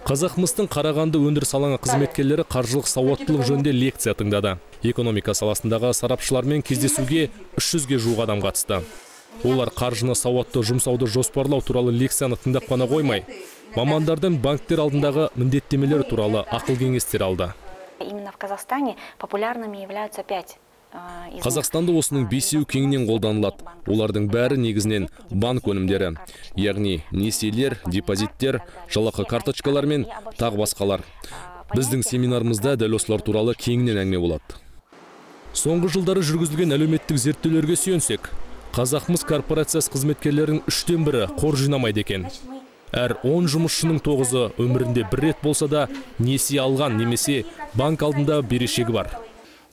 Қазақмыстың Қарағанды өндіріс алаңы қызметкерлері қаржылық сауаттылық жөнінде лекция тыңдады. Экономика саласындағы сарапшылармен кездесуге 300-ге жуық адам қатысты. Олар қаржыны сауатты жұмсауды жоспарлау туралы лекцияны тыңдап қана қоймай, мамандардың банктер алдындағы міндеттемелері туралы ақыл кеңестер алды. Именно в Казахстане популярными являются 5. Қазақстанда осының 5-еу кеңінен қолданылады. Олардың бәрі негізінен банк өнімдері, яғни несиелер, депозиттер, жалақы карточкалар мен тағы басқалар. Біздің семинарымызда дәл осылар туралы кеңінен әңгіме болады. Соңғы жылдары жүргізілген әлеуметтік зерттеулерге сүйенсек, Қазақмыс корпорациясы қызметкерлерінің 3-тен 1-і қор жинамайды екен. Әр 10 жұмысшының 9-ы өмірінде бір рет болса да несие алған немесе банк алдында берешегі бар.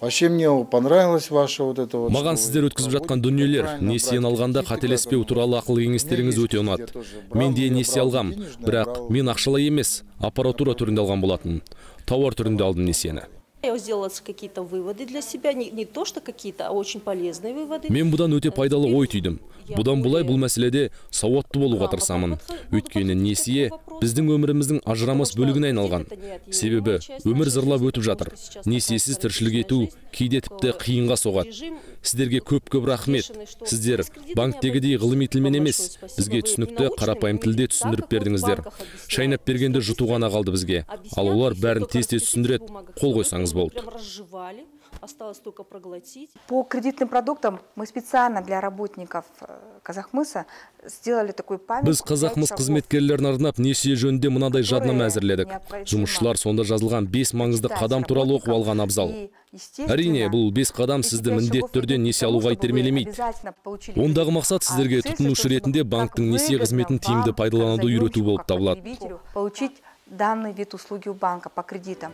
Вообще мне понравилось ваше вот это вот. Маған сіздер өткізіп жатқан дүниелер, несиені алғанда қателеспеу туралы ақыл кеңестеріңіз өте ұнады. Мен де несие алғам, бірақ мен ақшалай емес, аппаратура түрінде алған болатын. Тауар түрінде алдым несиені. Я сделала какие-то выводы для себя, не то что какие-то, а очень полезные выводы. Мен бұдан өте пайдалы ой түйдім. Бұдан бұлай бұл мәселеде сауатты болуға тырысамын. Өйткені несие біздің өміріміздің ажырамас бөлігіне айналған. Себебі өмір зырлап өтіп жатыр. Несиесіз тіршілік ету кейде тіпті қиынға соғады. Сіздерге көп рахмет. Сіздер банктегідей ғылыми тілмен емес, бізге түсінікті қарапайым тілде түсіндіріп бердіңіздер. Шайнап бергенде жұту ғана қалды бізге. Ал олар бәрін тез қол қойсаңыз болды. По кредитным продуктам мы специально для работников Казахмыса сделали такой памятник. Біз Қазақмыс қызметкерлерін арнап несие жөнінде мынадай жаднама әзірледік. Жұмысшылар сонда жазылған 5 маңызды қадам туралы оқып алған абзал. Әрине, бұл 5 қадам сізді міндетті түрде несие алуға итермелемейді. Ондағы мақсат сіздерге тұтынушы ретінде банктың несие қызметін тиімді пайдалануды үйрету болып табылады. Получить данный вид услуги у банка по кредитам.